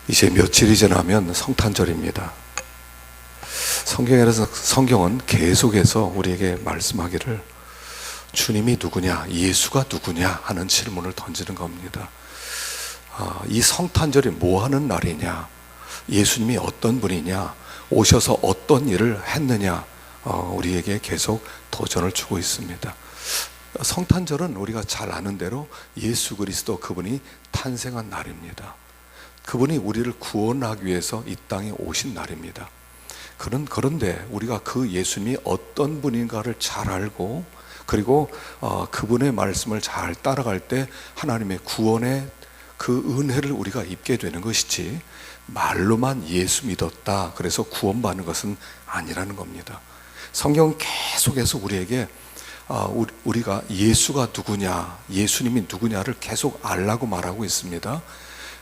이제 며칠이 지나면 성탄절입니다. 성경은 계속해서 우리에게 말씀하기를 주님이 누구냐, 예수가 누구냐 하는 질문을 던지는 겁니다. 이 성탄절이 뭐 하는 날이냐, 예수님이 어떤 분이냐, 오셔서 어떤 일을 했느냐, 우리에게 계속 도전을 주고 있습니다. 성탄절은 우리가 잘 아는 대로 예수 그리스도 그분이 탄생한 날입니다. 그분이 우리를 구원하기 위해서 이 땅에 오신 날입니다. 그런데 우리가 그 예수님이 어떤 분인가를 잘 알고, 그리고 그분의 말씀을 잘 따라갈 때 하나님의 구원의 그 은혜를 우리가 입게 되는 것이지, 말로만 예수 믿었다 그래서 구원받는 것은 아니라는 겁니다. 성경은 계속해서 우리에게 우리가 예수가 누구냐, 예수님이 누구냐를 계속 알라고 말하고 있습니다.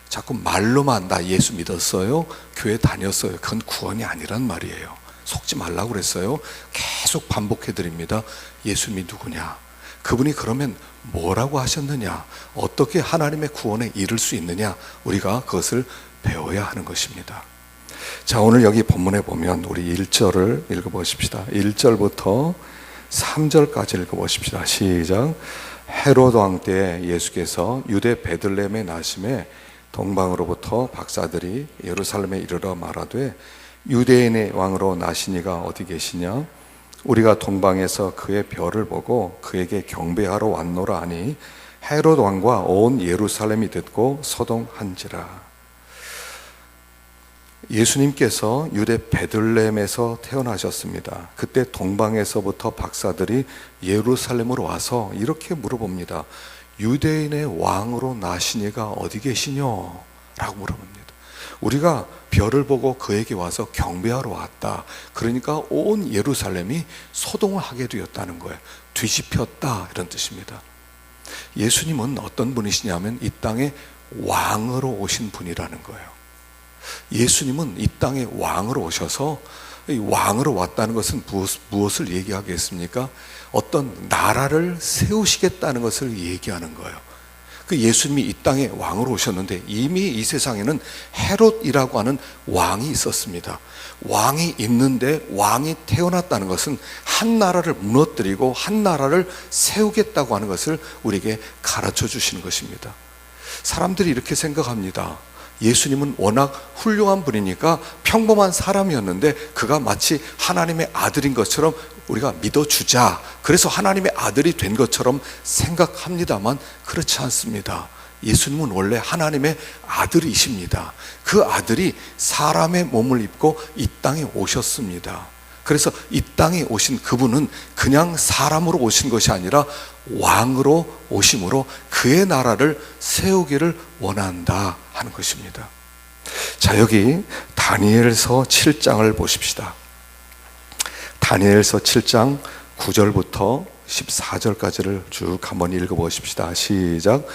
자꾸 말로만 나 예수 믿었어요, 교회 다녔어요, 그건 구원이 아니란 말이에요. 속지 말라고 그랬어요. 계속 반복해 드립니다. 예수님이 누구냐, 그분이 그러면 뭐라고 하셨느냐, 어떻게 하나님의 구원에 이를 수 있느냐, 우리가 그것을 배워야 하는 것입니다. 자, 오늘 여기 본문에 보면 우리 1절을 읽어보십시다. 1절부터 3절까지 읽어보십시다. 시작. 헤롯 왕 때 예수께서 유대 베들레헴에 나심에 동방으로부터 박사들이 예루살렘에 이르러 말하되 유대인의 왕으로 나시니가 어디 계시냐, 우리가 동방에서 그의 별을 보고 그에게 경배하러 왔노라 하니 헤롯 왕과 온 예루살렘이 듣고 소동한지라. 예수님께서 유대 베들레헴에서 태어나셨습니다. 그때 동방에서부터 박사들이 예루살렘으로 와서 이렇게 물어봅니다. 유대인의 왕으로 나시니가 어디 계시뇨? 라고 물어봅니다. 우리가 별을 보고 그에게 와서 경배하러 왔다. 그러니까 온 예루살렘이 소동을 하게 되었다는 거예요. 뒤집혔다, 이런 뜻입니다. 예수님은 어떤 분이시냐면 이 땅에 왕으로 오신 분이라는 거예요. 예수님은 이 땅에 왕으로 오셔서, 이 왕으로 왔다는 것은 무엇을 얘기하겠습니까? 어떤 나라를 세우시겠다는 것을 얘기하는 거예요. 그 예수님이 이 땅에 왕으로 오셨는데 이미 이 세상에는 헤롯이라고 하는 왕이 있었습니다. 왕이 있는데 왕이 태어났다는 것은 한 나라를 무너뜨리고 한 나라를 세우겠다고 하는 것을 우리에게 가르쳐 주시는 것입니다. 사람들이 이렇게 생각합니다. 예수님은 워낙 훌륭한 분이니까 평범한 사람이었는데 그가 마치 하나님의 아들인 것처럼 우리가 믿어주자, 그래서 하나님의 아들이 된 것처럼 생각합니다만 그렇지 않습니다. 예수님은 원래 하나님의 아들이십니다. 그 아들이 사람의 몸을 입고 이 땅에 오셨습니다. 그래서 이 땅에 오신 그분은 그냥 사람으로 오신 것이 아니라 왕으로 오심으로 그의 나라를 세우기를 원한다 하는 것입니다. 자, 여기 다니엘서 7장을 보십시다. 다니엘서 7장 9절부터 14절까지를 쭉 한번 읽어보십시다. 시작.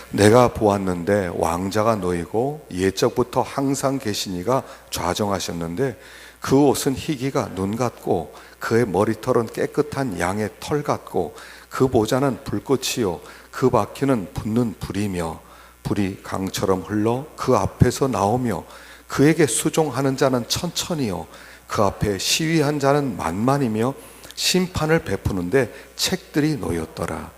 내가 보았는데 왕자가 놓이고 옛적부터 항상 계시니가 좌정하셨는데 그 옷은 희기가 눈 같고 그의 머리털은 깨끗한 양의 털 같고 그 보좌는 불꽃이요 그 바퀴는 붙는 불이며 불이 강처럼 흘러 그 앞에서 나오며 그에게 수종하는 자는 천천히요 그 앞에 시위한 자는 만만이며 심판을 베푸는데 책들이 놓였더라.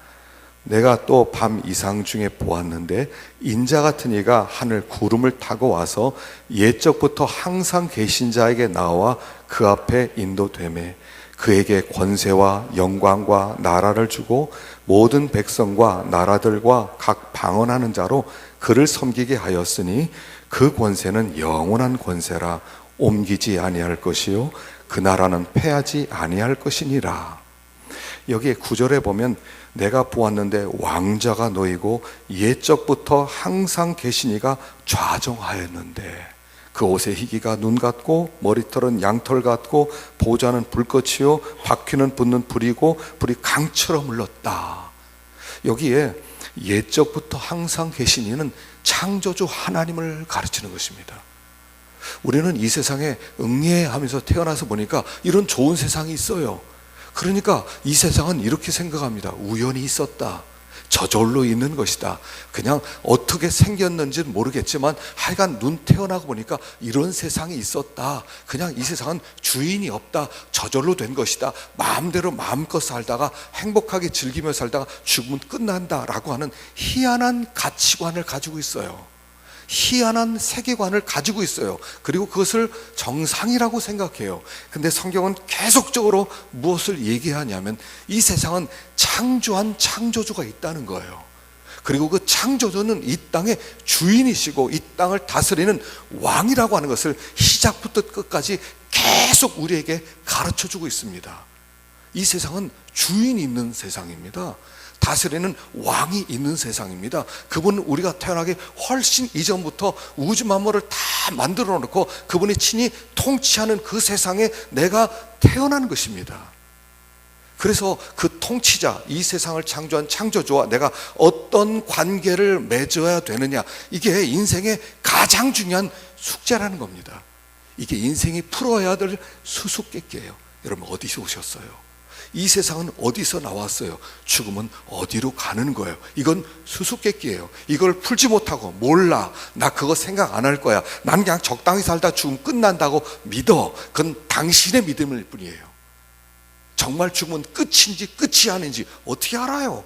내가 또 밤 이상 중에 보았는데 인자 같은 이가 하늘 구름을 타고 와서 옛적부터 항상 계신 자에게 나와 그 앞에 인도되매 그에게 권세와 영광과 나라를 주고 모든 백성과 나라들과 각 방언하는 자로 그를 섬기게 하였으니 그 권세는 영원한 권세라. 옮기지 아니할 것이요 그 나라는 패하지 아니할 것이니라. 여기에 9절에 보면 내가 보았는데 왕자가 놓이고 옛적부터 항상 계시니가 좌정하였는데 그 옷의 희기가 눈 같고 머리털은 양털 같고 보좌는 불꽃이요 바퀴는 붙는 불이고 불이 강처럼 흘렀다. 여기에 옛적부터 항상 계시니는 창조주 하나님을 가르치는 것입니다. 우리는 이 세상에 응애하면서 태어나서 보니까 이런 좋은 세상이 있어요. 그러니까 이 세상은 이렇게 생각합니다. 우연히 있었다, 저절로 있는 것이다. 그냥 어떻게 생겼는지는 모르겠지만 하여간 눈 태어나고 보니까 이런 세상이 있었다. 그냥 이 세상은 주인이 없다. 저절로 된 것이다. 마음대로 마음껏 살다가 행복하게 즐기며 살다가 죽으면 끝난다라고 하는 희한한 가치관을 가지고 있어요. 희한한 세계관을 가지고 있어요. 그리고 그것을 정상이라고 생각해요. 근데 성경은 계속적으로 무엇을 얘기하냐면 이 세상은 창조한 창조주가 있다는 거예요. 그리고 그 창조주는 이 땅의 주인이시고 이 땅을 다스리는 왕이라고 하는 것을 시작부터 끝까지 계속 우리에게 가르쳐주고 있습니다. 이 세상은 주인이 있는 세상입니다. 다스리는 왕이 있는 세상입니다. 그분은 우리가 태어나기 훨씬 이전부터 우주 만물을 다 만들어 놓고 그분이 친히 통치하는 그 세상에 내가 태어난 것입니다. 그래서 그 통치자, 이 세상을 창조한 창조주와 내가 어떤 관계를 맺어야 되느냐, 이게 인생의 가장 중요한 숙제라는 겁니다. 이게 인생이 풀어야 될 수수께끼예요. 여러분, 어디서 오셨어요? 이 세상은 어디서 나왔어요? 죽음은 어디로 가는 거예요? 이건 수수께끼예요. 이걸 풀지 못하고 몰라, 나 그거 생각 안 할 거야, 난 그냥 적당히 살다 죽으면 끝난다고 믿어. 그건 당신의 믿음일 뿐이에요. 정말 죽으면 끝인지 끝이 아닌지 어떻게 알아요?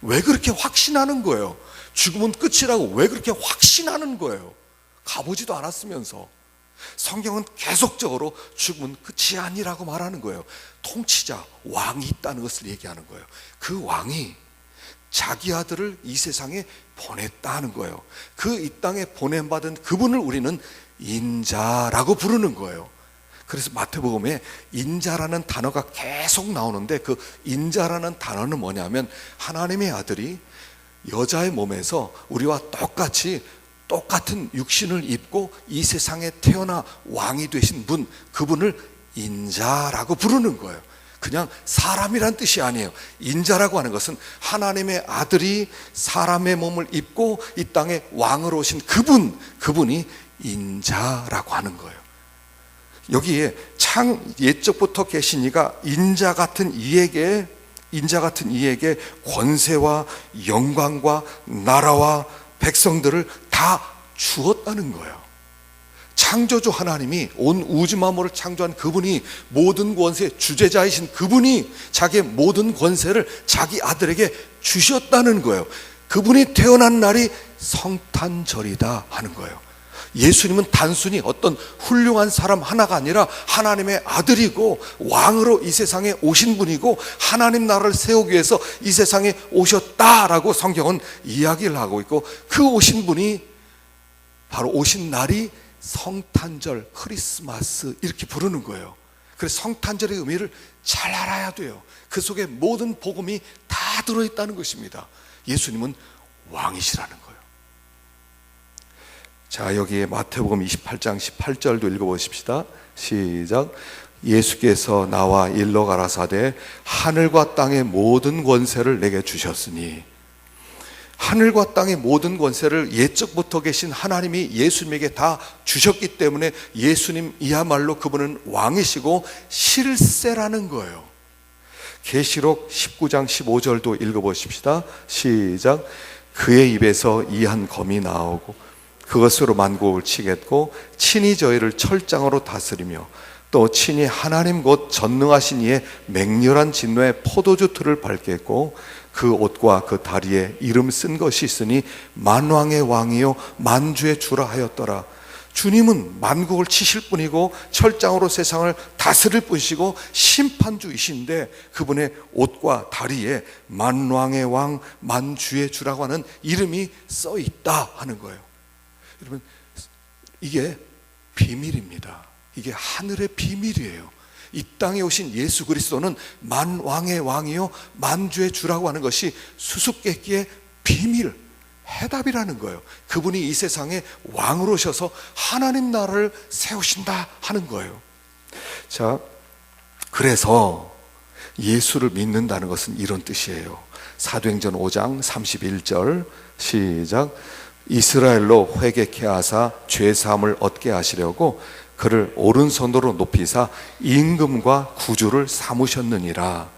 왜 그렇게 확신하는 거예요? 죽으면 끝이라고 왜 그렇게 확신하는 거예요? 가보지도 않았으면서. 성경은 계속적으로 죽음은 끝이 아니라고 말하는 거예요. 통치자, 왕이 있다는 것을 얘기하는 거예요. 그 왕이 자기 아들을 이 세상에 보냈다는 거예요. 그 이 땅에 보냄받은 그분을 우리는 인자라고 부르는 거예요. 그래서 마태복음에 인자라는 단어가 계속 나오는데, 그 인자라는 단어는 뭐냐면 하나님의 아들이 여자의 몸에서 우리와 똑같은 육신을 입고 이 세상에 태어나 왕이 되신 분, 그분을 인자라고 부르는 거예요. 그냥 사람이란 뜻이 아니에요. 인자라고 하는 것은 하나님의 아들이 사람의 몸을 입고 이 땅에 왕으로 오신 그분이 인자라고 하는 거예요. 여기에 창 옛적부터 계신 이가 인자 같은 이에게 권세와 영광과 나라와 백성들을 다 주었다는 거예요. 창조주 하나님이 온 우주 만물을 창조한 그분이, 모든 권세의 주재자이신 그분이 자기의 모든 권세를 자기 아들에게 주셨다는 거예요. 그분이 태어난 날이 성탄절이다 하는 거예요. 예수님은 단순히 어떤 훌륭한 사람 하나가 아니라 하나님의 아들이고 왕으로 이 세상에 오신 분이고 하나님 나라를 세우기 위해서 이 세상에 오셨다라고 성경은 이야기를 하고 있고, 그 오신 분이 바로 오신 날이 성탄절, 크리스마스 이렇게 부르는 거예요. 그래서 성탄절의 의미를 잘 알아야 돼요. 그 속에 모든 복음이 다 들어있다는 것입니다. 예수님은 왕이시라는 거예요. 자, 여기에 마태복음 28장 18절도 읽어보십시다. 시작. 예수께서 나와 일러 가라사대 하늘과 땅의 모든 권세를 내게 주셨으니, 하늘과 땅의 모든 권세를 옛적부터 계신 하나님이 예수님에게 다 주셨기 때문에 예수님이야말로 그분은 왕이시고 실세라는 거예요. 계시록 19장 15절도 읽어보십시다. 시작. 그의 입에서 이한 검이 나오고 그것으로 만국을 치겠고 친히 저희를 철장으로 다스리며 또 친히 하나님 곧 전능하신 이의 맹렬한 진노의 포도주 틀을 밟겠고 그 옷과 그 다리에 이름 쓴 것이 있으니 만왕의 왕이요 만주의 주라 하였더라. 주님은 만국을 치실 분이고 철장으로 세상을 다스릴 분이시고 심판주이신데 그분의 옷과 다리에 만왕의 왕 만주의 주라고 하는 이름이 써 있다 하는 거예요. 여러분, 이게 비밀입니다. 이게 하늘의 비밀이에요. 이 땅에 오신 예수 그리스도는 만왕의 왕이요 만주의 주라고 하는 것이 수수께끼의 비밀, 해답이라는 거예요. 그분이 이 세상에 왕으로 오셔서 하나님 나라를 세우신다 하는 거예요. 자, 그래서 예수를 믿는다는 것은 이런 뜻이에요. 사도행전 5장 31절 시작. 이스라엘로 회개케 하사 죄사함을 얻게 하시려고 그를 오른손으로 높이사 임금과 구주를 삼으셨느니라.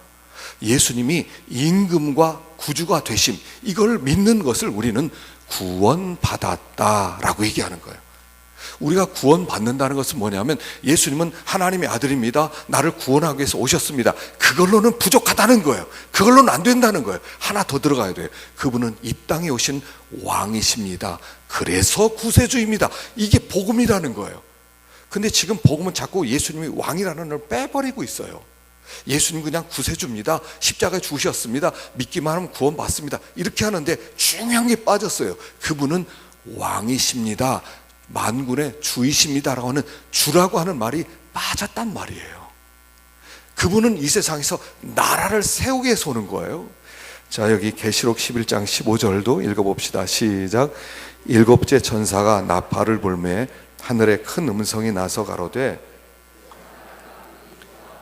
예수님이 임금과 구주가 되심, 이걸 믿는 것을 우리는 구원받았다라고 얘기하는 거예요. 우리가 구원받는다는 것은 뭐냐면 예수님은 하나님의 아들입니다, 나를 구원하기 위해서 오셨습니다, 그걸로는 부족하다는 거예요. 그걸로는 안 된다는 거예요. 하나 더 들어가야 돼요. 그분은 이 땅에 오신 왕이십니다. 그래서 구세주입니다. 이게 복음이라는 거예요. 근데 지금 복음은 자꾸 예수님이 왕이라는 걸 빼버리고 있어요. 예수님 그냥 구세주입니다, 십자가에 죽으셨습니다, 믿기만 하면 구원받습니다, 이렇게 하는데 중요한 게 빠졌어요. 그분은 왕이십니다, 만군의 주이십니다라고 하는 주라고 하는 말이 빠졌단 말이에요. 그분은 이 세상에서 나라를 세우기 위해서 오는 거예요. 자, 여기 계시록 11장 15절도 읽어봅시다. 시작. 일곱째 천사가 나팔을 불매 하늘에 큰 음성이 나서 가로되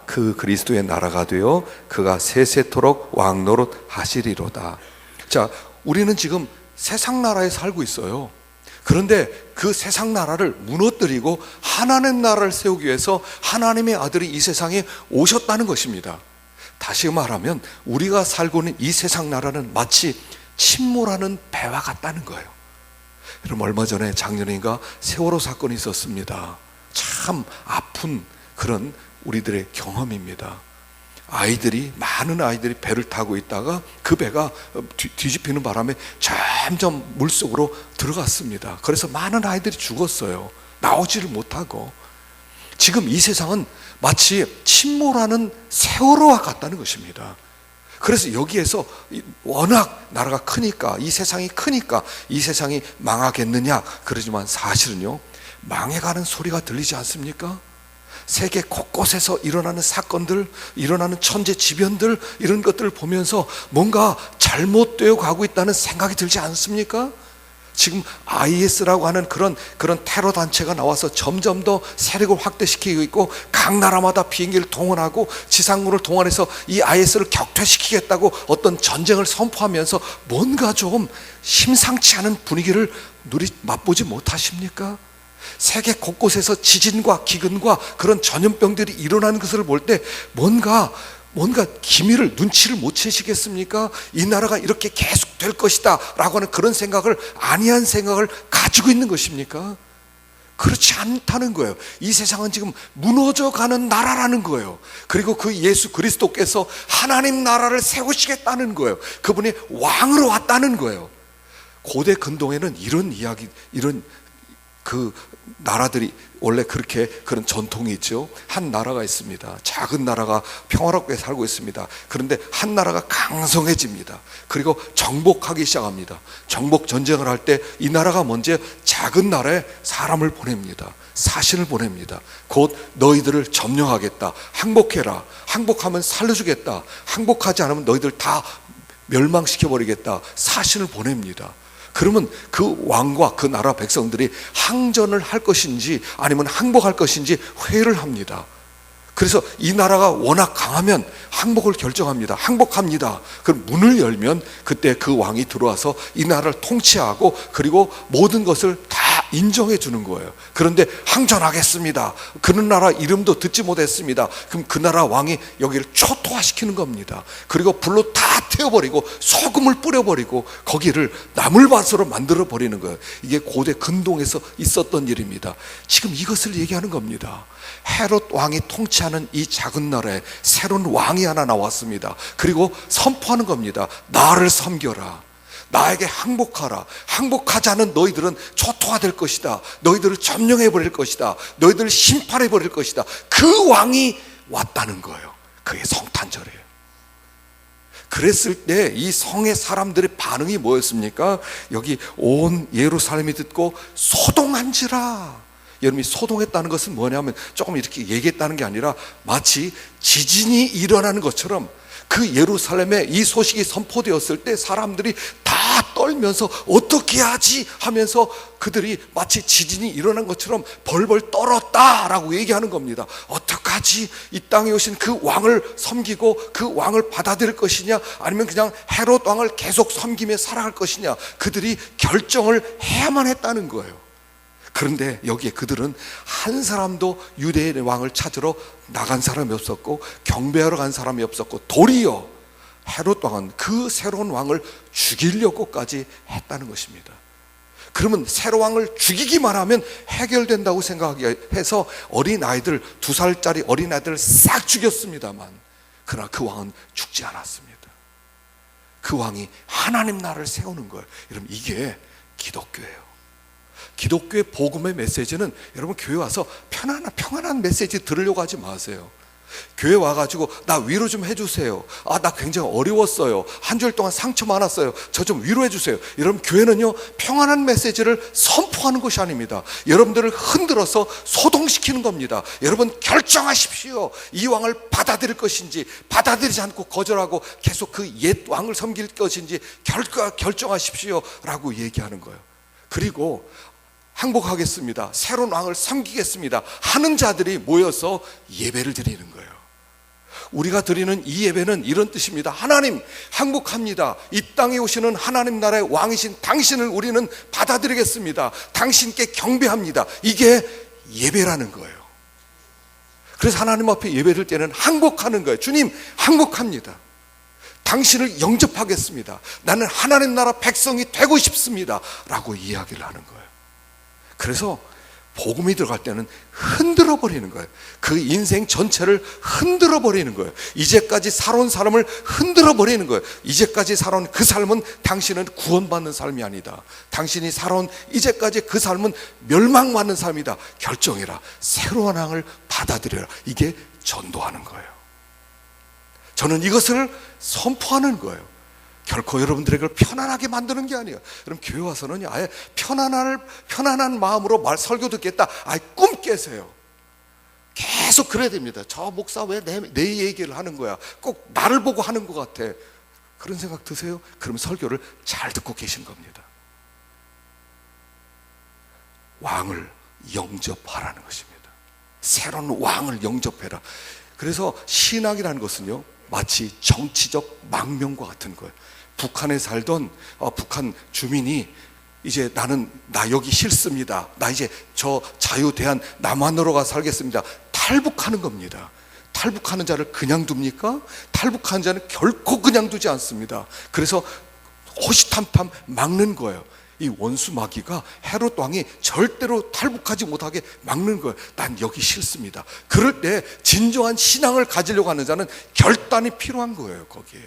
그 그리스도의 나라가 되어 그가 세세토록 왕노릇 하시리로다. 자, 우리는 지금 세상 나라에 살고 있어요. 그런데 그 세상 나라를 무너뜨리고 하나님 나라를 세우기 위해서 하나님의 아들이 이 세상에 오셨다는 것입니다. 다시 말하면 우리가 살고 있는 이 세상 나라는 마치 침몰하는 배와 같다는 거예요. 여러분, 얼마 전에 작년인가 세월호 사건이 있었습니다. 참 아픈 그런 우리들의 경험입니다. 많은 아이들이 배를 타고 있다가 그 배가 뒤집히는 바람에 점점 물속으로 들어갔습니다. 그래서 많은 아이들이 죽었어요. 나오지를 못하고. 지금 이 세상은 마치 침몰하는 세월호와 같다는 것입니다. 그래서 여기에서 워낙 나라가 크니까, 이 세상이 크니까 이 세상이 망하겠느냐, 그러지만 사실은요, 망해가는 소리가 들리지 않습니까? 세계 곳곳에서 일어나는 사건들, 일어나는 천재지변들, 이런 것들을 보면서 뭔가 잘못되어 가고 있다는 생각이 들지 않습니까? 지금 IS라고 하는 그런 테러 단체가 나와서 점점 더 세력을 확대시키고 있고, 각 나라마다 비행기를 동원하고 지상군을 동원해서 이 IS를 격퇴시키겠다고 어떤 전쟁을 선포하면서 뭔가 좀 심상치 않은 분위기를 맛보지 못하십니까? 세계 곳곳에서 지진과 기근과 그런 전염병들이 일어나는 것을 볼 때 뭔가 기미를, 눈치를 못 채시겠습니까? 이 나라가 이렇게 계속 될 것이다 라고 하는 그런 생각을, 아니한 생각을 가지고 있는 것입니까? 그렇지 않다는 거예요. 이 세상은 지금 무너져가는 나라라는 거예요. 그리고 그 예수 그리스도께서 하나님 나라를 세우시겠다는 거예요. 그분이 왕으로 왔다는 거예요. 고대 근동에는 이런 이야기, 이런 그 나라들이 원래 그렇게 그런 전통이 있죠. 한 나라가 있습니다. 작은 나라가 평화롭게 살고 있습니다. 그런데 한 나라가 강성해집니다. 그리고 정복하기 시작합니다. 정복 전쟁을 할 때 이 나라가 먼저 작은 나라에 사람을 보냅니다. 사신을 보냅니다. 곧 너희들을 점령하겠다, 항복해라, 항복하면 살려주겠다, 항복하지 않으면 너희들 다 멸망시켜버리겠다, 사신을 보냅니다. 그러면 그 왕과 그 나라 백성들이 항전을 할 것인지 아니면 항복할 것인지 회의를 합니다. 그래서 이 나라가 워낙 강하면 항복을 결정합니다. 항복합니다. 그럼 문을 열면 그때 그 왕이 들어와서 이 나라를 통치하고 그리고 모든 것을 다 인정해 주는 거예요. 그런데 항전하겠습니다. 그런 나라 이름도 듣지 못했습니다. 그럼 그 나라 왕이 여기를 초토화시키는 겁니다. 그리고 불로 다 태워버리고 소금을 뿌려버리고 거기를 나물밭으로 만들어 버리는 거예요. 이게 고대 근동에서 있었던 일입니다. 지금 이것을 얘기하는 겁니다. 헤롯 왕이 통치하는 이 작은 나라에 새로운 왕이 하나 나왔습니다. 그리고 선포하는 겁니다. 나를 섬겨라, 나에게 항복하라, 항복하지 않은 너희들은 초토화될 것이다, 너희들을 점령해 버릴 것이다, 너희들을 심판해 버릴 것이다. 그 왕이 왔다는 거예요. 그게 성탄절이에요. 그랬을 때 이 성의 사람들의 반응이 뭐였습니까? 여기 온 예루살렘이 듣고 소동한지라. 여러분이 소동했다는 것은 뭐냐면 조금 이렇게 얘기했다는 게 아니라 마치 지진이 일어나는 것처럼 그 예루살렘에 이 소식이 선포되었을 때 사람들이 다 떨면서 어떻게 하지 하면서 그들이 마치 지진이 일어난 것처럼 벌벌 떨었다라고 얘기하는 겁니다. 어떡하지? 이 땅에 오신 그 왕을 섬기고 그 왕을 받아들일 것이냐, 아니면 그냥 헤롯 왕을 계속 섬기며 살아갈 것이냐, 그들이 결정을 해야만 했다는 거예요. 그런데 여기에 그들은 한 사람도 유대의 왕을 찾으러 나간 사람이 없었고 경배하러 간 사람이 없었고, 도리어 헤롯 왕은 그 새로운 왕을 죽이려고까지 했다는 것입니다. 그러면 새로운 왕을 죽이기만 하면 해결된다고 생각해서 어린아이들, 2살짜리 어린아이들을 싹 죽였습니다만, 그러나 그 왕은 죽지 않았습니다. 그 왕이 하나님 나라를 세우는 거예요. 여러분, 이게 기독교예요. 기독교의 복음의 메시지는, 여러분 교회 와서 평안한 메시지 들으려고 하지 마세요. 교회 와가지고 나 위로 좀 해주세요. 나 굉장히 어려웠어요. 한 주일 동안 상처 많았어요. 저 좀 위로해 주세요. 여러분, 교회는요 평안한 메시지를 선포하는 것이 아닙니다. 여러분들을 흔들어서 소동시키는 겁니다. 여러분, 결정하십시오. 이 왕을 받아들일 것인지, 받아들이지 않고 거절하고 계속 그 옛 왕을 섬길 것인지 결정하십시오 라고 얘기하는 거예요. 그리고 항복하겠습니다, 새로운 왕을 섬기겠습니다 하는 자들이 모여서 예배를 드리는 거예요. 우리가 드리는 이 예배는 이런 뜻입니다. 하나님, 항복합니다. 이 땅에 오시는 하나님 나라의 왕이신 당신을 우리는 받아들이겠습니다. 당신께 경배합니다. 이게 예배라는 거예요. 그래서 하나님 앞에 예배드릴 때는 항복하는 거예요. 주님, 항복합니다. 당신을 영접하겠습니다. 나는 하나님 나라 백성이 되고 싶습니다 라고 이야기를 하는 거예요. 그래서 복음이 들어갈 때는 흔들어 버리는 거예요. 그 인생 전체를 흔들어 버리는 거예요. 이제까지 살아온 삶을 흔들어 버리는 거예요. 이제까지 살아온 그 삶은 당신은 구원받는 삶이 아니다. 당신이 살아온 이제까지 그 삶은 멸망받는 삶이다. 결정해라. 새로운 왕을 받아들여라. 이게 전도하는 거예요. 저는 이것을 선포하는 거예요. 결코 여러분들에게 편안하게 만드는 게 아니에요. 그럼 교회 와서는 아예 편안한 마음으로 설교 듣겠다, 아예 꿈 깨세요. 계속 그래야 됩니다. 저 목사 왜 내 얘기를 하는 거야? 꼭 나를 보고 하는 것 같아. 그런 생각 드세요? 그럼 설교를 잘 듣고 계신 겁니다. 왕을 영접하라는 것입니다. 새로운 왕을 영접해라. 그래서 신학이라는 것은요, 마치 정치적 망명과 같은 거예요. 북한에 살던 북한 주민이 이제 나 여기 싫습니다. 나 이제 저 자유대한 남한으로 가 살겠습니다. 탈북하는 겁니다. 탈북하는 자를 그냥 둡니까? 탈북하는 자는 결코 그냥 두지 않습니다. 그래서 호시탐탐 막는 거예요. 이 원수 마귀가 헤롯 왕이 절대로 탈북하지 못하게 막는 거예요. 난 여기 싫습니다. 그럴 때 진정한 신앙을 가지려고 하는 자는 결단이 필요한 거예요. 거기에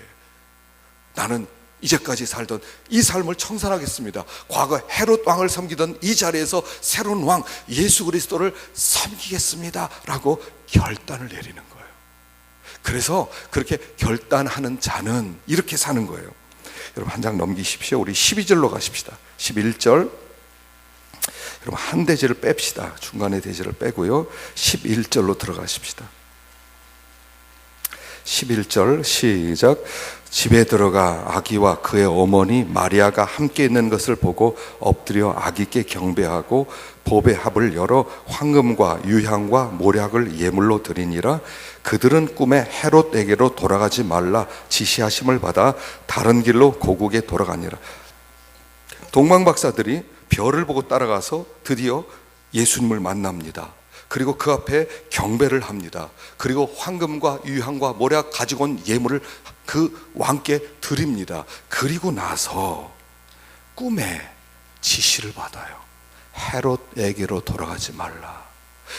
나는 이제까지 살던 이 삶을 청산하겠습니다. 과거 헤롯 왕을 섬기던 이 자리에서 새로운 왕 예수 그리스도를 섬기겠습니다 라고 결단을 내리는 거예요. 그래서 그렇게 결단하는 자는 이렇게 사는 거예요. 여러분, 한 장 넘기십시오. 우리 12절로 가십시다. 11절. 여러분, 한 대절을 뺍시다. 중간에 대절을 빼고요. 11절로 들어가십시다. 11절 시작. 집에 들어가 아기와 그의 어머니 마리아가 함께 있는 것을 보고 엎드려 아기께 경배하고 보배 합을 열어 황금과 유향과 모략을 예물로 드리니라. 그들은 꿈에 헤롯에게로 돌아가지 말라 지시하심을 받아 다른 길로 고국에 돌아가니라. 동방박사들이 별을 보고 따라가서 드디어 예수님을 만납니다. 그리고 그 앞에 경배를 합니다. 그리고 황금과 유향과 모략 가지고 온 예물을 그 왕께 드립니다. 그리고 나서 꿈에 지시를 받아요. 헤롯에게로 돌아가지 말라.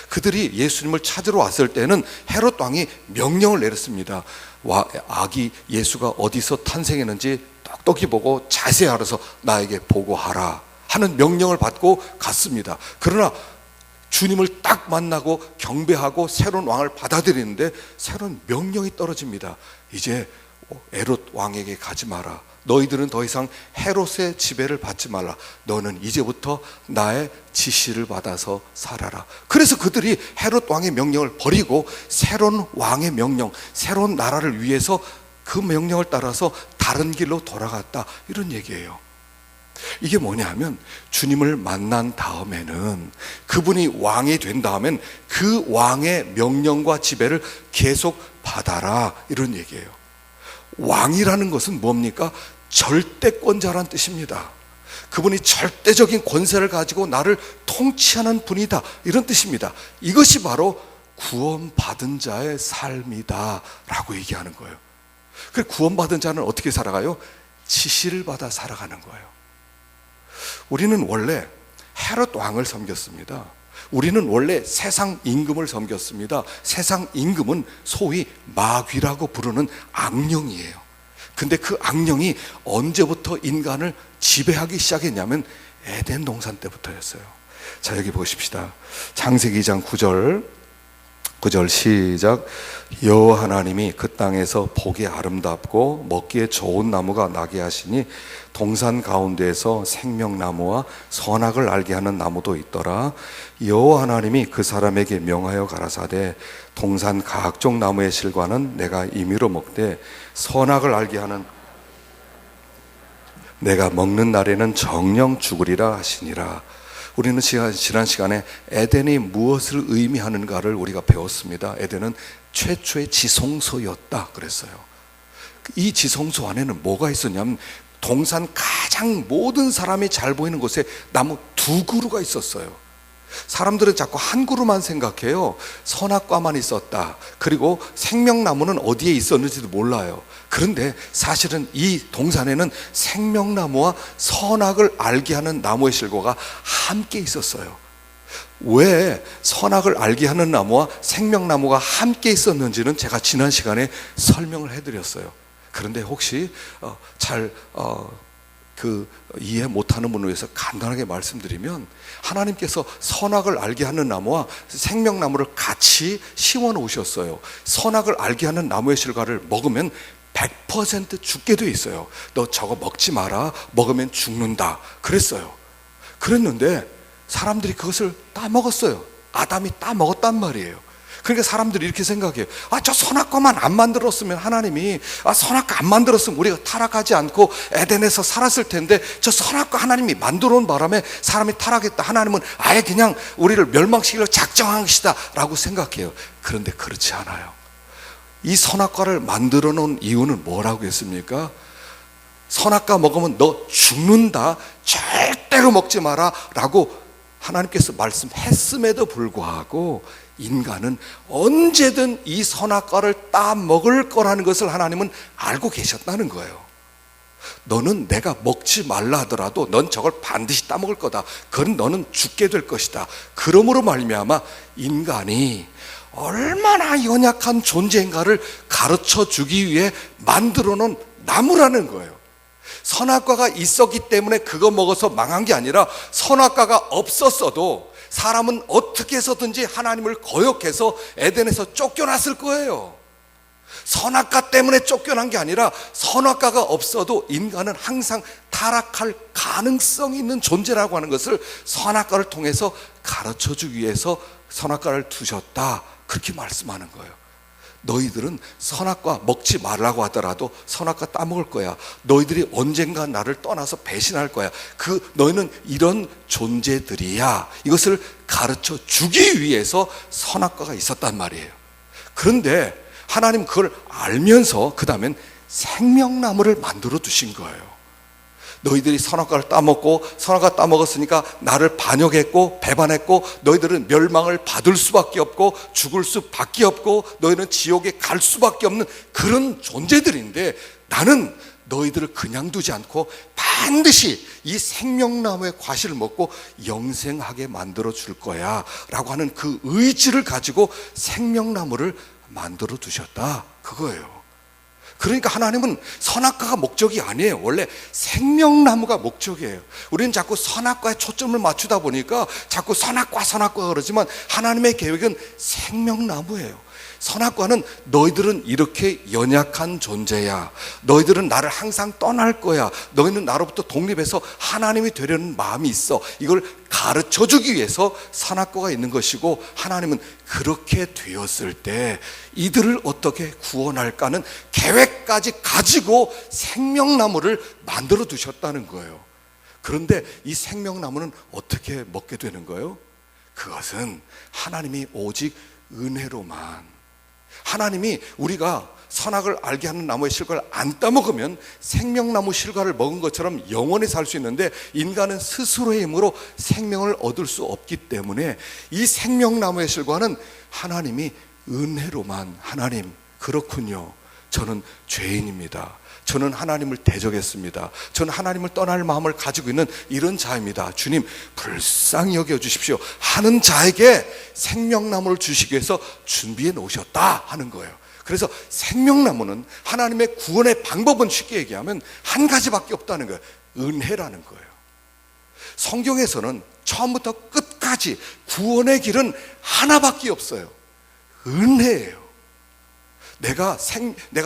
그들이 예수님을 찾으러 왔을 때는 헤롯 왕이 명령을 내렸습니다. 아기 예수가 어디서 탄생했는지 똑똑히 보고 자세히 알아서 나에게 보고하라 하는 명령을 받고 갔습니다. 그러나 주님을 딱 만나고 경배하고 새로운 왕을 받아들이는데 새로운 명령이 떨어집니다. 이제 헤롯 왕에게 가지 마라. 너희들은 더 이상 헤롯의 지배를 받지 말라. 너는 이제부터 나의 지시를 받아서 살아라. 그래서 그들이 헤롯 왕의 명령을 버리고 새로운 왕의 명령, 새로운 나라를 위해서 그 명령을 따라서 다른 길로 돌아갔다, 이런 얘기예요. 이게 뭐냐면 주님을 만난 다음에는, 그분이 왕이 된 다음엔 그 왕의 명령과 지배를 계속 받아라, 이런 얘기예요. 왕이라는 것은 뭡니까? 절대권자란 뜻입니다. 그분이 절대적인 권세를 가지고 나를 통치하는 분이다, 이런 뜻입니다. 이것이 바로 구원받은 자의 삶이다 라고 얘기하는 거예요. 그 구원받은 자는 어떻게 살아가요? 지시를 받아 살아가는 거예요. 우리는 원래 헤롯 왕을 섬겼습니다. 우리는 원래 세상 임금을 섬겼습니다. 세상 임금은 소위 마귀라고 부르는 악령이에요. 근데 그 악령이 언제부터 인간을 지배하기 시작했냐면 에덴 동산 때부터였어요. 자, 여기 보십시다. 창세기 2장 9절 시작. 여호와 하나님이 그 땅에서 보기 아름답고 먹기에 좋은 나무가 나게 하시니 동산 가운데에서 생명나무와 선악을 알게 하는 나무도 있더라. 여호와 하나님이 그 사람에게 명하여 가라사대 동산 각종 나무의 실과는 내가 임의로 먹되 선악을 알게 하는 내가 먹는 날에는 정령 죽으리라 하시니라. 우리는 지난 시간에 에덴이 무엇을 의미하는가를 우리가 배웠습니다. 에덴은 최초의 지성소였다 그랬어요. 이 지성소 안에는 뭐가 있었냐면 동산 가장 모든 사람이 잘 보이는 곳에 나무 2그루가 있었어요. 사람들은 자꾸 한 그루만 생각해요. 선악과만 있었다. 그리고 생명나무는 어디에 있었는지도 몰라요. 그런데 사실은 이 동산에는 생명나무와 선악을 알게 하는 나무의 실과가 함께 있었어요. 왜 선악을 알게 하는 나무와 생명나무가 함께 있었는지는 제가 지난 시간에 설명을 해드렸어요. 그런데 혹시 이해 못하는 분을 위해서 간단하게 말씀드리면, 하나님께서 선악을 알게 하는 나무와 생명나무를 같이 심어 놓으셨어요. 선악을 알게 하는 나무의 실과를 먹으면 100% 죽게 돼 있어요. 너 저거 먹지 마라, 먹으면 죽는다 그랬어요. 그랬는데 사람들이 그것을 따먹었어요. 아담이 따먹었단 말이에요. 그러니까 사람들이 이렇게 생각해요. 저 선악과만 안 만들었으면 하나님이, 선악과 안 만들었으면 우리가 타락하지 않고 에덴에서 살았을 텐데, 저 선악과 하나님이 만들어 온 바람에 사람이 타락했다. 하나님은 아예 그냥 우리를 멸망시키려 작정한 것이다 라고 생각해요. 그런데 그렇지 않아요. 이 선악과를 만들어 놓은 이유는 뭐라고 했습니까? 선악과 먹으면 너 죽는다, 절대로 먹지 마라 라고 하나님께서 말씀했음에도 불구하고 인간은 언제든 이 선악과를 따먹을 거라는 것을 하나님은 알고 계셨다는 거예요. 너는 내가 먹지 말라 하더라도 넌 저걸 반드시 따먹을 거다. 그건 너는 죽게 될 것이다. 그러므로 말미암아 인간이 얼마나 연약한 존재인가를 가르쳐 주기 위해 만들어 놓은 나무라는 거예요. 선악과가 있었기 때문에 그거 먹어서 망한 게 아니라, 선악과가 없었어도 사람은 어떻게 해서든지 하나님을 거역해서 에덴에서 쫓겨났을 거예요. 선악과 때문에 쫓겨난 게 아니라, 선악과가 없어도 인간은 항상 타락할 가능성이 있는 존재라고 하는 것을 선악과를 통해서 가르쳐 주기 위해서 선악과를 두셨다, 그렇게 말씀하는 거예요. 너희들은 선악과 먹지 말라고 하더라도 선악과 따먹을 거야. 너희들이 언젠가 나를 떠나서 배신할 거야. 너희는 이런 존재들이야. 이것을 가르쳐 주기 위해서 선악과가 있었단 말이에요. 그런데 하나님 그걸 알면서 그 다음엔 생명나무를 만들어 두신 거예요. 너희들이 선악과를 따먹고, 선악과 따먹었으니까 나를 반역했고 배반했고, 너희들은 멸망을 받을 수밖에 없고 죽을 수밖에 없고 너희는 지옥에 갈 수밖에 없는 그런 존재들인데, 나는 너희들을 그냥 두지 않고 반드시 이 생명나무의 과실을 먹고 영생하게 만들어 줄 거야 라고 하는 그 의지를 가지고 생명나무를 만들어 두셨다, 그거예요. 그러니까 하나님은 선악과가 목적이 아니에요. 원래 생명나무가 목적이에요. 우리는 자꾸 선악과에 초점을 맞추다 보니까 자꾸 선악과 그러지만 하나님의 계획은 생명나무예요. 선악과는 너희들은 이렇게 연약한 존재야. 너희들은 나를 항상 떠날 거야. 너희는 나로부터 독립해서 하나님이 되려는 마음이 있어. 이걸 가르쳐 주기 위해서 선악과가 있는 것이고, 하나님은 그렇게 되었을 때 이들을 어떻게 구원할까는 계획까지 가지고 생명나무를 만들어 두셨다는 거예요. 그런데 이 생명나무는 어떻게 먹게 되는 거예요? 그것은 하나님이 오직 은혜로만, 하나님이 우리가 선악을 알게 하는 나무의 실과를 안 따먹으면 생명나무 실과를 먹은 것처럼 영원히 살 수 있는데, 인간은 스스로의 힘으로 생명을 얻을 수 없기 때문에 이 생명나무의 실과는 하나님이 은혜로만, 하나님 그렇군요, 저는 죄인입니다. 저는 하나님을 대적했습니다. 저는 하나님을 떠날 마음을 가지고 있는 이런 자입니다. 주님 불쌍히 여겨주십시오 하는 자에게 생명나무를 주시기 위해서 준비해 놓으셨다 하는 거예요. 그래서 생명나무는 하나님의 구원의 방법은 쉽게 얘기하면 한 가지밖에 없다는 거예요. 은혜라는 거예요. 성경에서는 처음부터 끝까지 구원의 길은 하나밖에 없어요. 은혜예요. 내가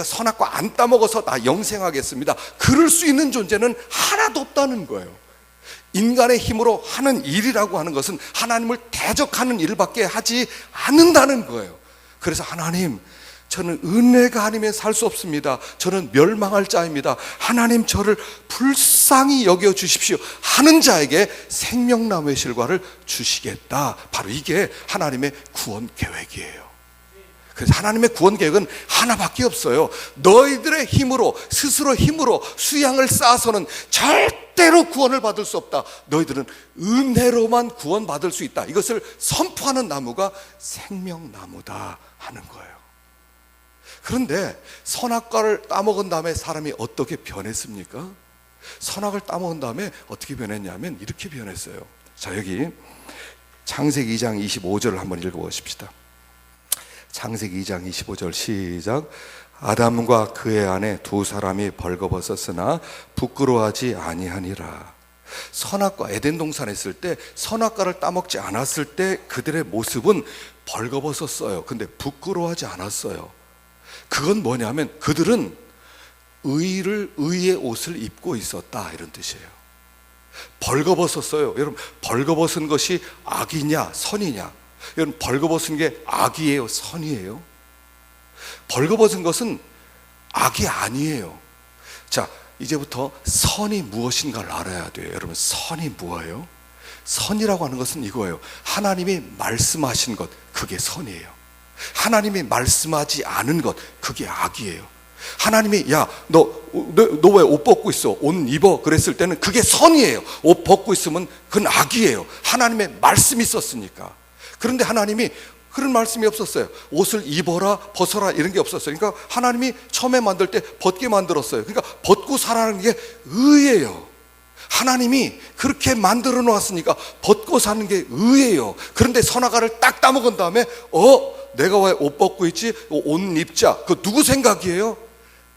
선악과 안 따먹어서 나 영생하겠습니다, 그럴 수 있는 존재는 하나도 없다는 거예요. 인간의 힘으로 하는 일이라고 하는 것은 하나님을 대적하는 일밖에 하지 않는다는 거예요. 그래서 하나님, 저는 은혜가 아니면 살 수 없습니다. 저는 멸망할 자입니다. 하나님 저를 불쌍히 여겨주십시오 하는 자에게 생명나무의 실과를 주시겠다. 바로 이게 하나님의 구원 계획이에요. 그래서 하나님의 구원 계획은 하나밖에 없어요. 너희들의 힘으로, 스스로 힘으로 수양을 쌓아서는 절대로 구원을 받을 수 없다. 너희들은 은혜로만 구원받을 수 있다. 이것을 선포하는 나무가 생명나무다 하는 거예요. 그런데 선악과를 따먹은 다음에 사람이 어떻게 변했습니까? 선악을 따먹은 다음에 어떻게 변했냐면 이렇게 변했어요. 자, 여기 창세기 2장 25절을 한번 읽어보십시다. 창세기 2장 25절 시작. 아담과 그의 아내 두 사람이 벌거벗었으나 부끄러워하지 아니하니라. 선악과, 에덴 동산에 있을 때 선악과를 따먹지 않았을 때 그들의 모습은 벌거벗었어요. 근데 부끄러워하지 않았어요. 그건 뭐냐면 그들은 의의 옷을 입고 있었다, 이런 뜻이에요. 벌거벗었어요. 여러분, 벌거벗은 것이 악이냐 선이냐? 여러분, 벌거벗은 게 악이에요 선이에요? 벌거벗은 것은 악이 아니에요. 자, 이제부터 선이 무엇인가를 알아야 돼요. 여러분, 선이 뭐예요? 선이라고 하는 것은 이거예요. 하나님이 말씀하신 것, 그게 선이에요. 하나님이 말씀하지 않은 것, 그게 악이에요. 하나님이 야, 너 왜 옷 벗고 있어? 옷 입어. 그랬을 때는 그게 선이에요. 옷 벗고 있으면 그건 악이에요. 하나님의 말씀이 있었으니까. 그런데 하나님이 그런 말씀이 없었어요. 옷을 입어라 벗어라 이런 게 없었어요. 그러니까 하나님이 처음에 만들 때 벗게 만들었어요. 그러니까 벗고 살아라는 게 의예요. 하나님이 그렇게 만들어 놓았으니까 벗고 사는 게 의예요. 그런데 선악과를 딱 따먹은 다음에 내가 왜 옷 벗고 있지? 옷 입자. 그 누구 생각이에요?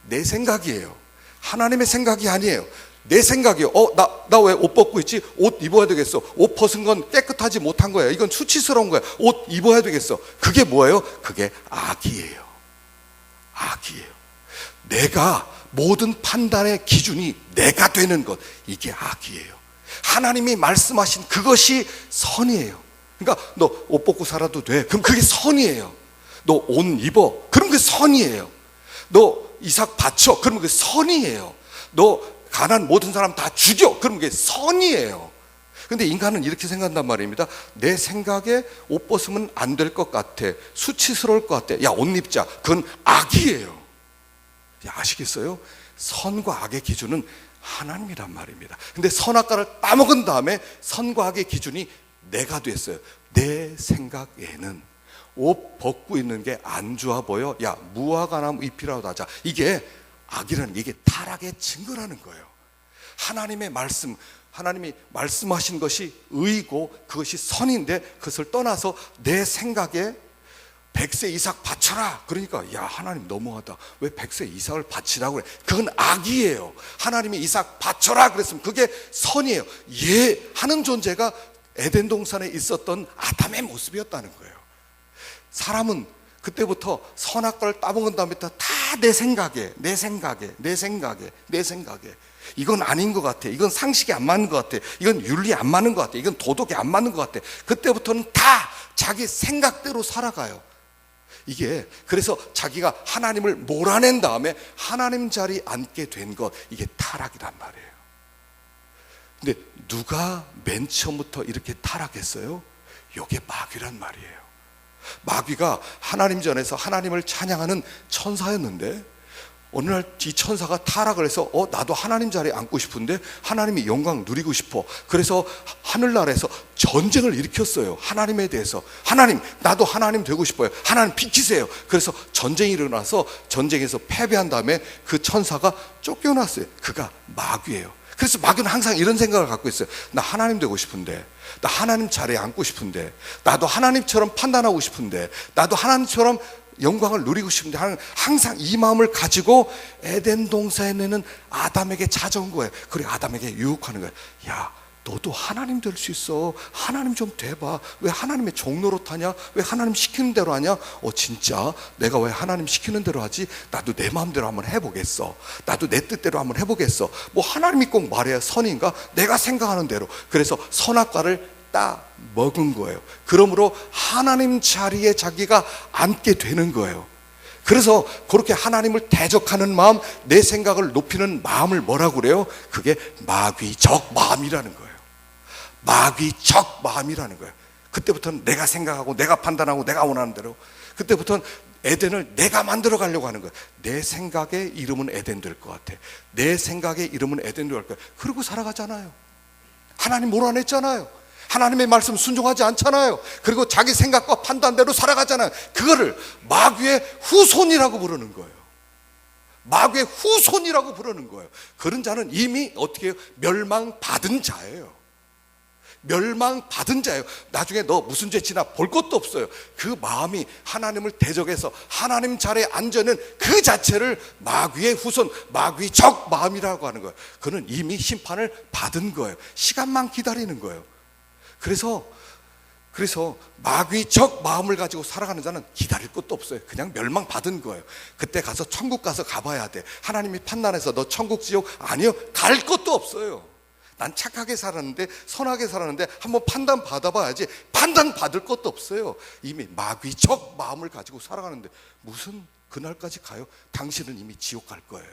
내 생각이에요. 하나님의 생각이 아니에요. 내 생각이에요. 나 왜 옷 벗고 있지? 옷 입어야 되겠어. 옷 벗은 건 깨끗하지 못한 거야. 이건 수치스러운 거야. 옷 입어야 되겠어. 그게 뭐예요? 그게 악이에요. 악이에요. 내가 모든 판단의 기준이 내가 되는 것, 이게 악이에요. 하나님이 말씀하신 그것이 선이에요. 그러니까 너 옷 벗고 살아도 돼. 그럼 그게 선이에요. 너 옷 입어. 그럼 그게 선이에요. 너 이삭 바쳐. 그러면 그게 선이에요. 너 가난 모든 사람 다 죽여. 그럼 그게 선이에요. 근데 인간은 이렇게 생각한단 말입니다. 내 생각에 옷 벗으면 안 될 것 같아. 수치스러울 것 같아. 야, 옷 입자. 그건 악이에요. 아시겠어요? 선과 악의 기준은 하나님이란 말입니다. 근데 선악과를 따먹은 다음에 선과 악의 기준이 내가 됐어요. 내 생각에는 옷 벗고 있는 게 안 좋아 보여. 야, 무화과나무 잎이라도 하자. 이게 악이라는 게, 이게 타락의 증거라는 거예요. 하나님의 말씀, 하나님이 말씀하신 것이 의이고 그것이 선인데 그것을 떠나서 내 생각에 100세 이삭 바쳐라. 그러니까 야, 하나님 너무하다. 왜 100세 이삭을 바치라고 그래? 그건 악이에요. 하나님이 이삭 바쳐라 그랬으면 그게 선이에요. 하는 존재가 에덴 동산에 있었던 아담의 모습이었다는 거예요. 사람은 그때부터 선악과를 따먹은 다음부터 다 내 생각에 이건 아닌 것 같아. 이건 상식이 안 맞는 것 같아. 이건 윤리 안 맞는 것 같아. 이건 도덕이 안 맞는 것 같아. 그때부터는 다 자기 생각대로 살아가요. 이게 그래서 자기가 하나님을 몰아낸 다음에 하나님 자리에 앉게 된 것, 이게 타락이란 말이에요. 근데 누가 맨 처음부터 이렇게 타락했어요? 이게 마귀란 말이에요. 마귀가 하나님 전에서 하나님을 찬양하는 천사였는데 어느 날 이 천사가 타락을 해서 나도 하나님 자리에 앉고 싶은데 하나님의 영광 누리고 싶어. 그래서 하늘나라에서 전쟁을 일으켰어요. 하나님에 대해서. 하나님, 나도 하나님 되고 싶어요. 하나님 비키세요. 그래서 전쟁이 일어나서 전쟁에서 패배한 다음에 그 천사가 쫓겨났어요. 그가 마귀예요. 그래서 마귀는 항상 이런 생각을 갖고 있어요. 나 하나님 되고 싶은데, 나 하나님 자리에 앉고 싶은데, 나도 하나님처럼 판단하고 싶은데, 나도 하나님처럼 영광을 누리고 싶은데, 항상 이 마음을 가지고 에덴 동산에는 아담에게 찾아온 거예요. 그리고 아담에게 유혹하는 거예요. 야, 너도 하나님 될 수 있어. 하나님 좀 돼봐. 왜 하나님의 종노릇 하냐? 왜 하나님 시키는 대로 하냐? 진짜 내가 왜 하나님 시키는 대로 하지? 나도 내 마음대로 한번 해보겠어. 나도 내 뜻대로 한번 해보겠어. 뭐 하나님이 꼭 말해야 선인가? 내가 생각하는 대로. 그래서 선악과를 딱 먹은 거예요. 그러므로 하나님 자리에 자기가 앉게 되는 거예요. 그래서 그렇게 하나님을 대적하는 마음, 내 생각을 높이는 마음을 뭐라고 그래요? 그게 마귀적 마음이라는 거예요. 마귀적 마음이라는 거예요. 그때부터는 내가 생각하고 내가 판단하고 내가 원하는 대로, 그때부터는 에덴을 내가 만들어 가려고 하는 거예요. 내 생각의 이름은 에덴 될 것 같아. 내 생각의 이름은 에덴 될 거야. 그러고 살아가잖아요. 하나님 몰아냈잖아요. 하나님의 말씀 순종하지 않잖아요. 그리고 자기 생각과 판단대로 살아가잖아요. 그거를 마귀의 후손이라고 부르는 거예요. 마귀의 후손이라고 부르는 거예요. 그런 자는 이미 어떻게 해요? 멸망받은 자예요. 멸망받은 자예요. 나중에 너 무슨 죄 지나 볼 것도 없어요. 그 마음이 하나님을 대적해서 하나님 자리에 앉는 그 자체를 마귀의 후손, 마귀적 마음이라고 하는 거예요. 그는 이미 심판을 받은 거예요. 시간만 기다리는 거예요. 그래서 마귀적 마음을 가지고 살아가는 자는 기다릴 것도 없어요. 그냥 멸망받은 거예요. 그때 가서 천국 가서 가봐야 돼. 하나님이 판단해서 너 천국 지옥 아니요, 갈 것도 없어요. 난 착하게 살았는데, 선하게 살았는데 한번 판단 받아봐야지. 판단 받을 것도 없어요. 이미 마귀적 마음을 가지고 살아가는데 무슨 그날까지 가요? 당신은 이미 지옥 갈 거예요.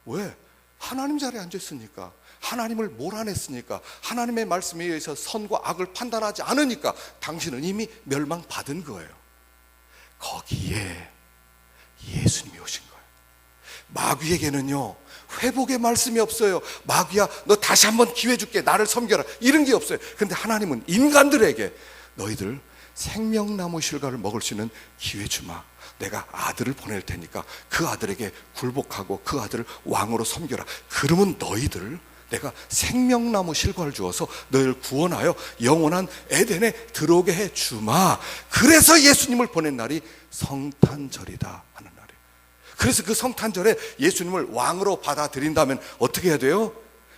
왜? 하나님 자리에 앉아있으니까, 하나님을 몰아냈으니까, 하나님의 말씀에 의해서 선과 악을 판단하지 않으니까 당신은 이미 멸망받은 거예요. 거기에 예수님이 오신 거예요. 마귀에게는요, 회복의 말씀이 없어요. 마귀야, 너 다시 한번 기회 줄게, 나를 섬겨라, 이런 게 없어요. 그런데 하나님은 인간들에게 너희들 생명나무 실과를 먹을 수 있는 기회 주마. 내가 아들을 보낼 테니까 그 아들에게 굴복하고 그 아들을 왕으로 섬겨라. 그러면 너희들 내가 생명나무 실과를 주어서 너희를 구원하여 영원한 에덴에 들어오게 해 주마. 그래서 예수님을 보낸 날이 성탄절이다 하는 날이에요. 그래서 그 성탄절에 예수님을 왕으로 받아들인다면 어떻게 해야 돼요?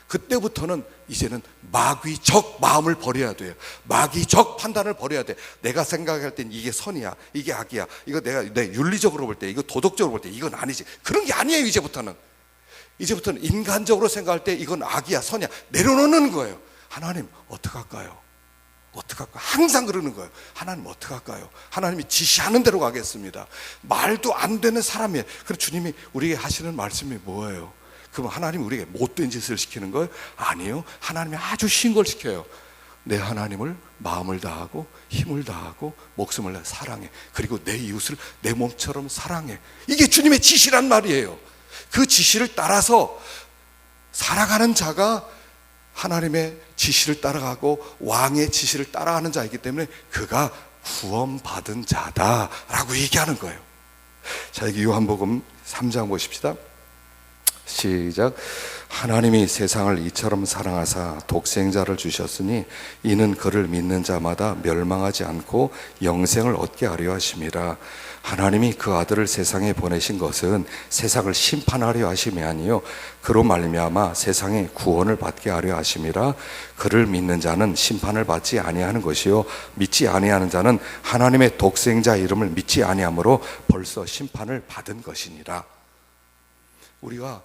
그때부터는 이제는 마귀적 마음을 버려야 돼요. 마귀적 판단을 버려야 돼. 내가 생각할 땐 이게 선이야, 이게 악이야, 이거 내가 내 윤리적으로 볼 때, 이거 도덕적으로 볼 때 이건 아니지. 그런 게 아니에요. 이제부터는 인간적으로 생각할 때 이건 악이야, 선이야, 내려놓는 거예요. 하나님 어떡할까요? 어떡할까요? 항상 그러는 거예요. 하나님 어떡할까요? 하나님이 지시하는 대로 가겠습니다. 말도 안 되는 사람이에요. 그럼 주님이 우리에게 하시는 말씀이 뭐예요? 그럼 하나님이 우리에게 못된 짓을 시키는 거예요? 아니요. 하나님이 아주 쉬운 걸 시켜요. 내 하나님을 마음을 다하고 힘을 다하고 목숨을 다해 사랑해. 그리고 내 이웃을 내 몸처럼 사랑해. 이게 주님의 지시란 말이에요. 그 지시를 따라서 살아가는 자가 하나님의 지시를 따라가고 왕의 지시를 따라가는 자이기 때문에 그가 구원받은 자다라고 얘기하는 거예요. 자, 여기 요한복음 3장 보십시다. 시작. 하나님이 세상을 이처럼 사랑하사 독생자를 주셨으니 이는 그를 믿는 자마다 멸망하지 않고 영생을 얻게 하려 하심이라. 하나님이 그 아들을 세상에 보내신 것은 세상을 심판하려 하심이 아니요 그로 말미암아 세상에 구원을 받게 하려 하심이라. 그를 믿는 자는 심판을 받지 아니하는 것이요 믿지 아니하는 자는 하나님의 독생자 이름을 믿지 아니하므로 벌써 심판을 받은 것이니라. 우리가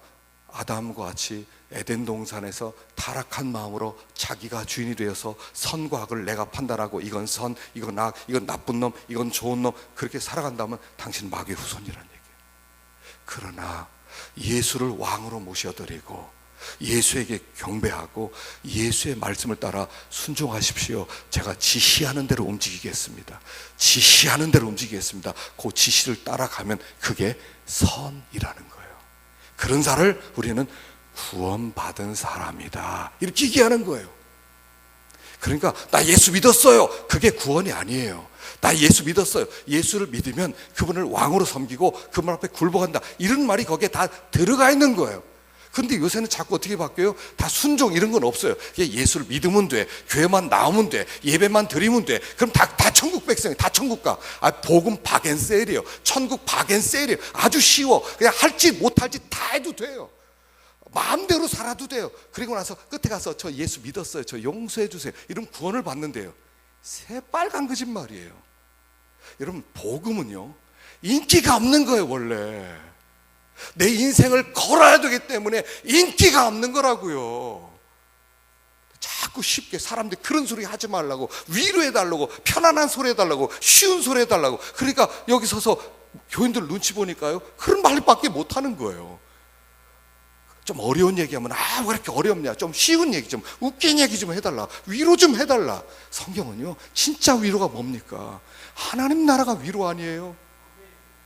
아담과 같이 에덴 동산에서 타락한 마음으로 자기가 주인이 되어서 선과 악을 내가 판단하고 이건 선, 이건 악, 이건 나쁜 놈, 이건 좋은 놈, 그렇게 살아간다면 당신 마귀의 후손이라는 얘기예요. 그러나 예수를 왕으로 모셔드리고 예수에게 경배하고 예수의 말씀을 따라 순종하십시오. 제가 지시하는 대로 움직이겠습니다. 지시하는 대로 움직이겠습니다. 그 지시를 따라가면 그게 선이라는 거예요. 그런 자를 우리는 구원받은 사람이다, 이렇게 얘기하는 거예요. 그러니까 나 예수 믿었어요, 그게 구원이 아니에요. 나 예수 믿었어요, 예수를 믿으면 그분을 왕으로 섬기고 그분 앞에 굴복한다, 이런 말이 거기에 다 들어가 있는 거예요. 근데 요새는 자꾸 어떻게 바뀌어요? 다 순종 이런 건 없어요. 예수를 믿으면 돼, 교회만 나오면 돼, 예배만 드리면 돼. 그럼 다 천국 백성이, 다 천국 가. 복음 박앤세일이에요. 천국 박앤세일이에요. 아주 쉬워. 그냥 할지 못할지 다 해도 돼요. 마음대로 살아도 돼요. 그리고 나서 끝에 가서 저 예수 믿었어요, 저 용서해 주세요, 이러면 구원을 받는데요. 새빨간 거짓말이에요. 여러분, 복음은요 인기가 없는 거예요. 원래 내 인생을 걸어야 되기 때문에 인기가 없는 거라고요. 자꾸 쉽게 사람들이 그런 소리 하지 말라고, 위로해달라고, 편안한 소리 해달라고, 쉬운 소리 해달라고. 그러니까 여기 서서 교인들 눈치 보니까요 그런 말밖에 못하는 거예요. 좀 어려운 얘기하면 왜 이렇게 어렵냐, 좀 쉬운 얘기, 좀 웃긴 얘기 좀 해달라, 위로 좀 해달라. 성경은요 진짜 위로가 뭡니까? 하나님 나라가 위로 아니에요?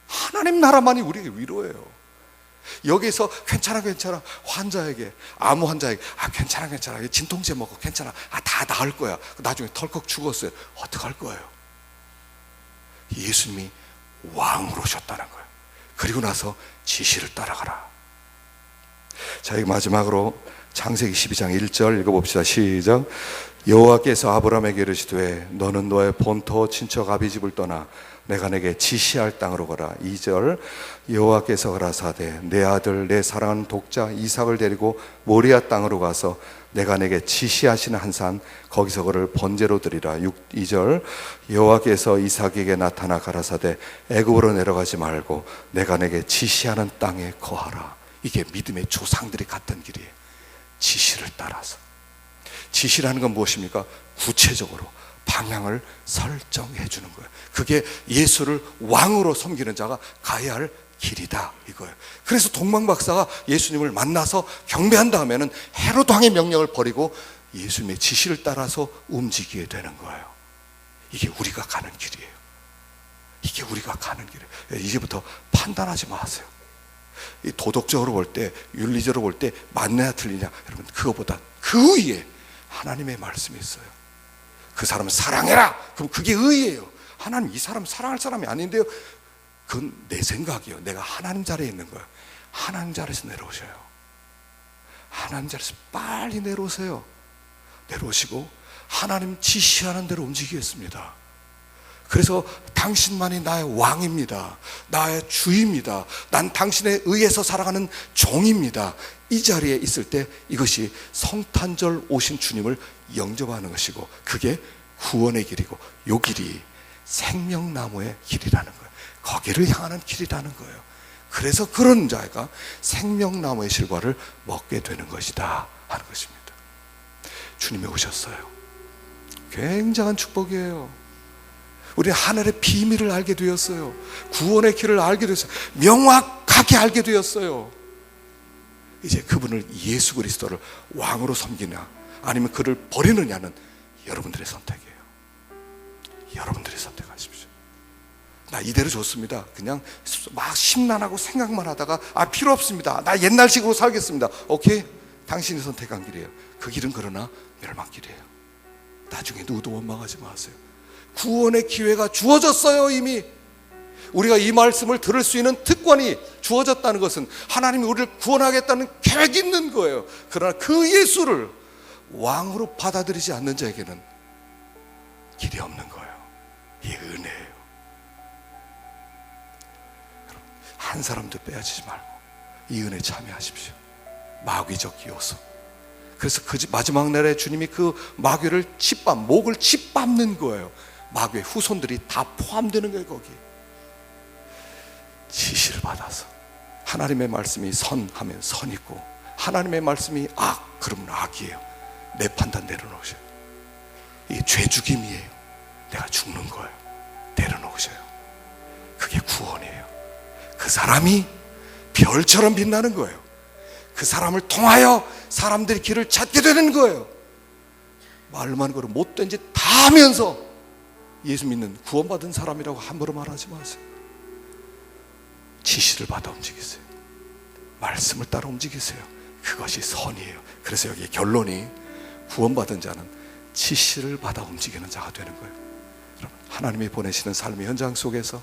하나님 나라만이 우리에게 위로예요. 여기서 괜찮아 환자에게, 아무 환자에게 괜찮아 진통제 먹어, 괜찮아, 다 나을 거야, 나중에 덜컥 죽었어요, 어떡할 거예요? 예수님이 왕으로 오셨다는 거예요. 그리고 나서 지시를 따라가라. 자, 마지막으로 창세기 12장 1절 읽어봅시다. 시작. 여호와께서 아브라함에게 이르시되 너는 너의 본토 친척 아비집을 떠나 내가 내게 지시할 땅으로 가라. 2절. 여호와께서 가라사대 내 아들 내 사랑하는 독자 이삭을 데리고 모리아 땅으로 가서 내가 내게 지시하시는 한 산 거기서 그를 번제로 드리라. 2절. 여호와께서 이삭에게 나타나 가라사대 애굽으로 내려가지 말고 내가 내게 지시하는 땅에 거하라. 이게 믿음의 조상들이 갔던 길이에요. 지시를 따라서. 지시라는 건 무엇입니까? 구체적으로 방향을 설정해 주는 거예요. 그게 예수를 왕으로 섬기는 자가 가야 할 길이다, 이거예요. 그래서 동방 박사가 예수님을 만나서 경배한 다음에는 헤롯 왕의 명령을 버리고 예수님의 지시를 따라서 움직이게 되는 거예요. 이게 우리가 가는 길이에요. 이게 우리가 가는 길이에요. 이제부터 판단하지 마세요. 이 도덕적으로 볼 때, 윤리적으로 볼 때 맞느냐 틀리냐, 여러분 그거보다 그 위에 하나님의 말씀이 있어요. 그 사람을 사랑해라, 그럼 그게 의예요. 하나님 이 사람 사랑할 사람이 아닌데요, 그건 내 생각이에요. 내가 하나님 자리에 있는 거예요. 하나님 자리에서 내려오셔요. 하나님 자리에서 빨리 내려오세요. 내려오시고 하나님 지시하는 대로 움직이겠습니다. 그래서 당신만이 나의 왕입니다, 나의 주입니다, 난 당신에 의해서 살아가는 종입니다. 이 자리에 있을 때 이것이 성탄절 오신 주님을 영접하는 것이고, 그게 구원의 길이고, 요 길이 생명나무의 길이라는 거예요. 거기를 향하는 길이라는 거예요. 그래서 그런 자가 생명나무의 실과를 먹게 되는 것이다 하는 것입니다. 주님이 오셨어요. 굉장한 축복이에요. 우리는 하늘의 비밀을 알게 되었어요. 구원의 길을 알게 되었어요. 명확하게 알게 되었어요. 이제 그분을, 예수 그리스도를 왕으로 섬기냐 아니면 그를 버리느냐는 여러분들의 선택이에요. 여러분들이 선택하십시오. 나 이대로 좋습니다, 그냥 막 심란하고 생각만 하다가 필요 없습니다, 나 옛날식으로 살겠습니다. 오케이, 당신이 선택한 길이에요. 그 길은 그러나 멸망길이에요. 나중에 누구도 원망하지 마세요. 구원의 기회가 주어졌어요. 이미 우리가 이 말씀을 들을 수 있는 특권이 주어졌다는 것은 하나님이 우리를 구원하겠다는 계획이 있는 거예요. 그러나 그 예수를 왕으로 받아들이지 않는 자에게는 길이 없는 거예요. 이게 은혜예요. 한 사람도 빼앗지지 말고 이 은혜에 참여하십시오. 마귀적 요소. 그래서 그 마지막 날에 주님이 그 마귀를 목을 짓밟는 거예요. 마귀의 후손들이 다 포함되는 거예요. 거기 지시를 받아서 하나님의 말씀이 선 하면 선이고, 하나님의 말씀이 악 그러면 악이에요. 내 판단 내려놓으셔요. 이게 죄 죽임이에요. 내가 죽는 거예요. 내려놓으셔요. 그게 구원이에요. 그 사람이 별처럼 빛나는 거예요. 그 사람을 통하여 사람들이 길을 찾게 되는 거예요. 말만 걸어 못된 짓 다 하면서 예수 믿는 구원받은 사람이라고 함부로 말하지 마세요. 지시를 받아 움직이세요. 말씀을 따라 움직이세요. 그것이 선이에요. 그래서 여기 결론이 구원받은 자는 지시를 받아 움직이는 자가 되는 거예요. 여러분, 하나님이 보내시는 삶의 현장 속에서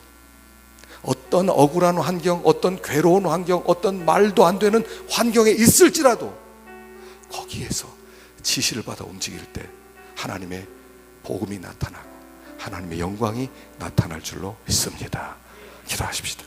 어떤 억울한 환경, 어떤 괴로운 환경, 어떤 말도 안 되는 환경에 있을지라도 거기에서 지시를 받아 움직일 때 하나님의 복음이 나타나고 하나님의 영광이 나타날 줄로 믿습니다. 기도하십시다.